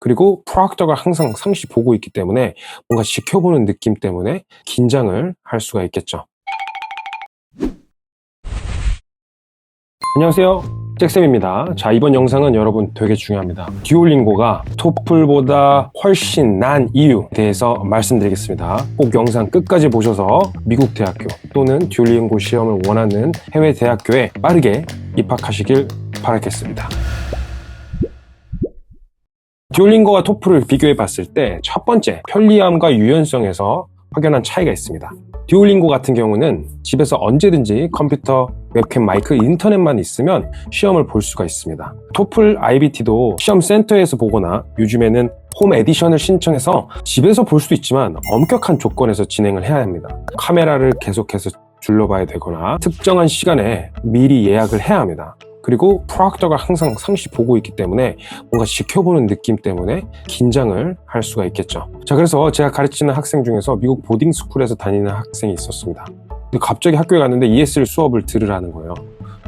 그리고 프록터가 항상 상시 보고 있기 때문에 뭔가 지켜보는 느낌 때문에 긴장을 할 수가 있겠죠. 안녕하세요, 잭쌤입니다. 자, 이번 영상은 여러분 되게 중요합니다. 듀오링고가 토플보다 훨씬 난 이유에 대해서 말씀드리겠습니다. 꼭 영상 끝까지 보셔서 미국 대학교 또는 듀오링고 시험을 원하는 해외 대학교에 빠르게 입학하시길 바라겠습니다. 듀오링고와 토플을 비교해 봤을 때 첫 번째, 편리함과 유연성에서 확연한 차이가 있습니다. 듀오링고 같은 경우는 집에서 언제든지 컴퓨터, 웹캠, 마이크, 인터넷만 있으면 시험을 볼 수가 있습니다. 토플 IBT도 시험 센터에서 보거나 요즘에는 홈 에디션을 신청해서 집에서 볼 수도 있지만 엄격한 조건에서 진행을 해야 합니다. 카메라를 계속해서 둘러봐야 되거나 특정한 시간에 미리 예약을 해야 합니다. 그리고 프록터가 항상 상시 보고 있기 때문에 뭔가 지켜보는 느낌 때문에 긴장을 할 수가 있겠죠. 자, 그래서 제가 가르치는 학생 중에서 미국 보딩스쿨에서 다니는 학생이 있었습니다. 근데 갑자기 학교에 갔는데 ESL 수업을 들으라는 거예요.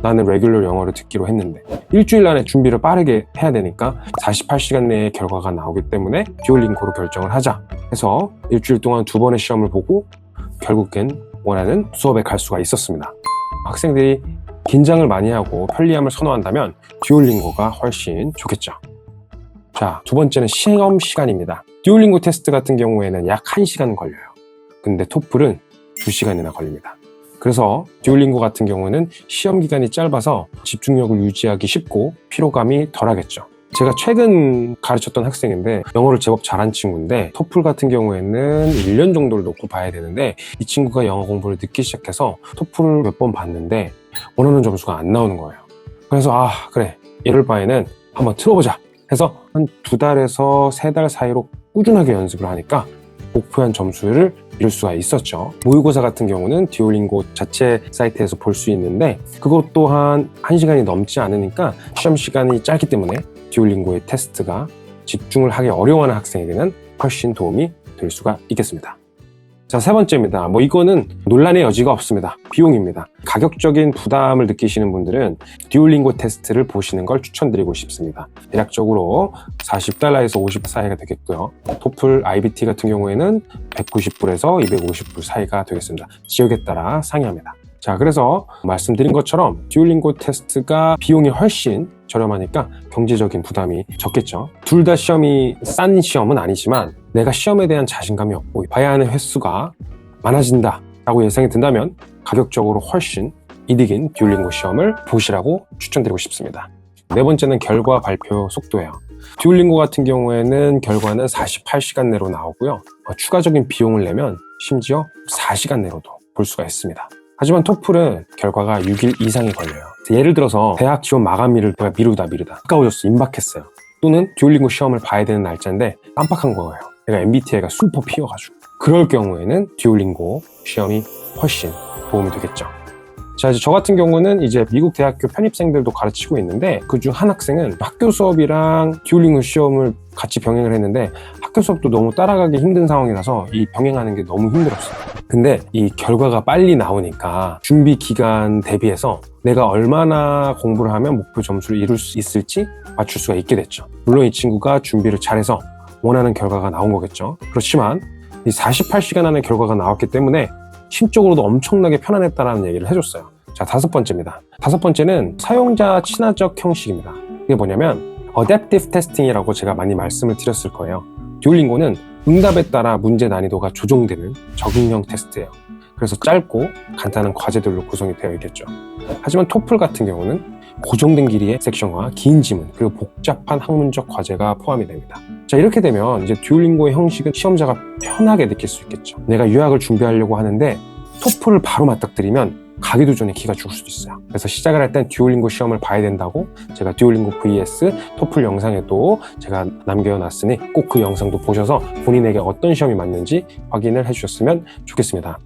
나는 레귤러 영어를 듣기로 했는데 일주일 안에 준비를 빠르게 해야 되니까 48시간 내에 결과가 나오기 때문에 듀오링고로 결정을 하자 해서 일주일 동안 2번의 시험을 보고 결국엔 원하는 수업에 갈 수가 있었습니다. 학생들이 긴장을 많이 하고 편리함을 선호한다면 듀오링고가 훨씬 좋겠죠. 자, 두 번째는 시험 시간입니다. 듀오링고 테스트 같은 경우에는 약 1시간 걸려요. 근데 토플은 2시간이나 걸립니다. 그래서 듀오링고 같은 경우는 시험 기간이 짧아서 집중력을 유지하기 쉽고 피로감이 덜하겠죠. 제가 최근 가르쳤던 학생인데 영어를 제법 잘한 친구인데 토플 같은 경우에는 1년 정도를 놓고 봐야 되는데 이 친구가 영어 공부를 늦기 시작해서 토플을 몇 번 봤는데 원하는 점수가 안 나오는 거예요. 그래서 그래, 이럴 바에는 한번 틀어보자 해서 한 2달에서 3달 사이로 꾸준하게 연습을 하니까 목표한 점수를 이룰 수가 있었죠. 모의고사 같은 경우는 듀오링고 자체 사이트에서 볼 수 있는데 그것 또한 1시간이 넘지 않으니까 시험 시간이 짧기 때문에 듀오링고의 테스트가 집중을 하기 어려워하는 학생에게는 훨씬 도움이 될 수가 있겠습니다. 자, 세 번째입니다. 이거는 논란의 여지가 없습니다. 비용입니다. 가격적인 부담을 느끼시는 분들은 듀오링고 테스트를 보시는 걸 추천드리고 싶습니다. 대략적으로 $40에서 $50 사이가 되겠고요. 토플 IBT 같은 경우에는 $190에서 $250 사이가 되겠습니다. 지역에 따라 상이합니다. 자, 그래서 말씀드린 것처럼 듀오링고 테스트가 비용이 훨씬 저렴하니까 경제적인 부담이 적겠죠. 둘 다 시험이 싼 시험은 아니지만 내가 시험에 대한 자신감이 없고 봐야 하는 횟수가 많아진다 라고 예상이 든다면 가격적으로 훨씬 이득인 듀오링고 시험을 보시라고 추천드리고 싶습니다. 네 번째는 결과 발표 속도예요. 듀오링고 같은 경우에는 결과는 48시간 내로 나오고요. 추가적인 비용을 내면 심지어 4시간 내로도 볼 수가 있습니다. 하지만 토플은 결과가 6일 이상이 걸려요. 예를 들어서 대학 지원 마감일을 내가 미루다 가까워졌어, 임박했어요. 또는 듀오링고 시험을 봐야 되는 날짜인데 깜빡한 거예요. 내가 MBTI가 슈퍼 P여가지고. 그럴 경우에는 듀오링고 시험이 훨씬 도움이 되겠죠. 자, 이제 저 같은 경우는 이제 미국 대학교 편입생들도 가르치고 있는데 그중 한 학생은 학교 수업이랑 듀오링고 시험을 같이 병행을 했는데 학교 수업도 너무 따라가기 힘든 상황이라서 이 병행하는 게 너무 힘들었어요. 근데 이 결과가 빨리 나오니까 준비 기간 대비해서 내가 얼마나 공부를 하면 목표 점수를 이룰 수 있을지 맞출 수가 있게 됐죠. 물론 이 친구가 준비를 잘해서 원하는 결과가 나온 거겠죠. 그렇지만 이 48시간 안에 결과가 나왔기 때문에 심적으로도 엄청나게 편안했다라는 얘기를 해줬어요. 자, 다섯 번째입니다. 다섯 번째는 사용자 친화적 형식입니다. 이게 뭐냐면 Adaptive Testing이라고 제가 많이 말씀을 드렸을 거예요. 듀오링고는 응답에 따라 문제 난이도가 조정되는 적응형 테스트예요. 그래서 짧고 간단한 과제들로 구성이 되어 있겠죠. 하지만 토플 같은 경우는 고정된 길이의 섹션과 긴 지문 그리고 복잡한 학문적 과제가 포함이 됩니다. 자, 이렇게 되면 이제 듀오링고의 형식은 시험자가 편하게 느낄 수 있겠죠. 내가 유학을 준비하려고 하는데 토플을 바로 맞닥뜨리면 가기도 전에 기가 죽을 수도 있어요. 그래서 시작을 할 땐 듀오링고 시험을 봐야 된다고 제가 듀오링고 vs 토플 영상에도 제가 남겨놨으니 꼭 그 영상도 보셔서 본인에게 어떤 시험이 맞는지 확인을 해주셨으면 좋겠습니다.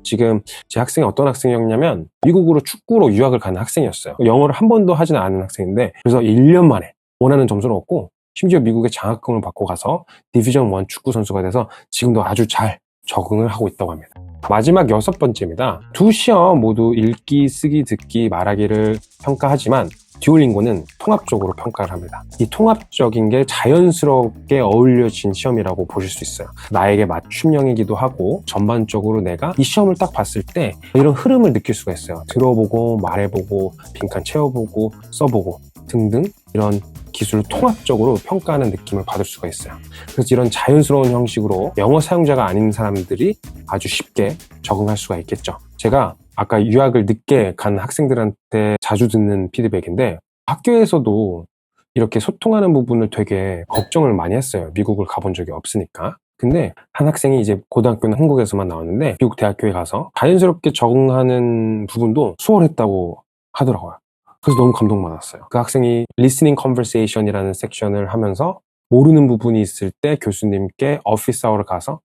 지금 제 학생이 어떤 학생이었냐면 미국으로 축구로 유학을 가는 학생이었어요. 영어를 한 번도 하지는 않은 학생인데 그래서 1년 만에 원하는 점수를 얻고 심지어 미국에 장학금을 받고 가서 디비전 1 축구 선수가 돼서 지금도 아주 잘 적응을 하고 있다고 합니다. 마지막 6번째입니다. 두 시험 모두 읽기, 쓰기, 듣기, 말하기를 평가하지만 듀오링고는 통합적으로 평가를 합니다. 이 통합적인 게 자연스럽게 어울려진 시험이라고 보실 수 있어요. 나에게 맞춤형이기도 하고 전반적으로 내가 이 시험을 딱 봤을 때 이런 흐름을 느낄 수가 있어요. 들어보고 말해보고 빈칸 채워보고 써보고 등등 이런 기술을 통합적으로 평가하는 느낌을 받을 수가 있어요. 그래서 이런 자연스러운 형식으로 영어 사용자가 아닌 사람들이 아주 쉽게 적응할 수가 있겠죠. 제가 아까 유학을 늦게 간 학생들한테 자주 듣는 피드백인데 학교에서도 이렇게 소통하는 부분을 되게 걱정을 많이 했어요. 미국을 가본 적이 없으니까. 근데 한 학생이 이제 고등학교는 한국에서만 나왔는데 미국 대학교에 가서 자연스럽게 적응하는 부분도 수월했다고 하더라고요. 그래서 너무 감동받았어요. 그 학생이 listening conversation이라는 섹션을 하면서 모르는 부분이 있을 때 교수님께 오피스 아워를 가서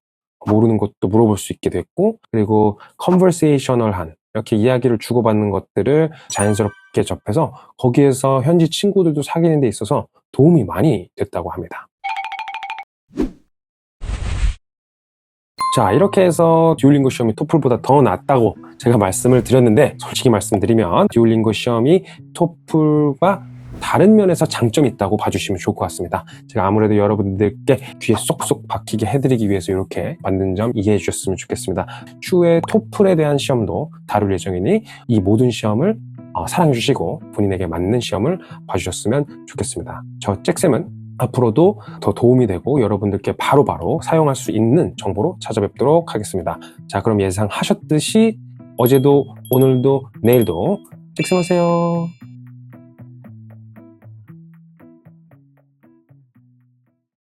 모르는 것도 물어볼 수 있게 됐고, 그리고 conversational한 이렇게 이야기를 주고받는 것들을 자연스럽게 접해서 거기에서 현지 친구들도 사귀는 데 있어서 도움이 많이 됐다고 합니다. 자, 이렇게 해서 듀오링고 시험이 토플보다 더 낫다고 제가 말씀을 드렸는데, 솔직히 말씀드리면 듀오링고 시험이 토플과 다른 면에서 장점이 있다고 봐주시면 좋을 것 같습니다. 제가 아무래도 여러분들께 귀에 쏙쏙 박히게 해드리기 위해서 이렇게 만든 점 이해해 주셨으면 좋겠습니다. 추후에 토플에 대한 시험도 다룰 예정이니 이 모든 시험을 사랑해 주시고 본인에게 맞는 시험을 봐주셨으면 좋겠습니다. 저 잭쌤은 앞으로도 더 도움이 되고 여러분들께 바로바로 사용할 수 있는 정보로 찾아뵙도록 하겠습니다. 자, 그럼 예상하셨듯이 어제도 오늘도 내일도 잭쌤 하세요.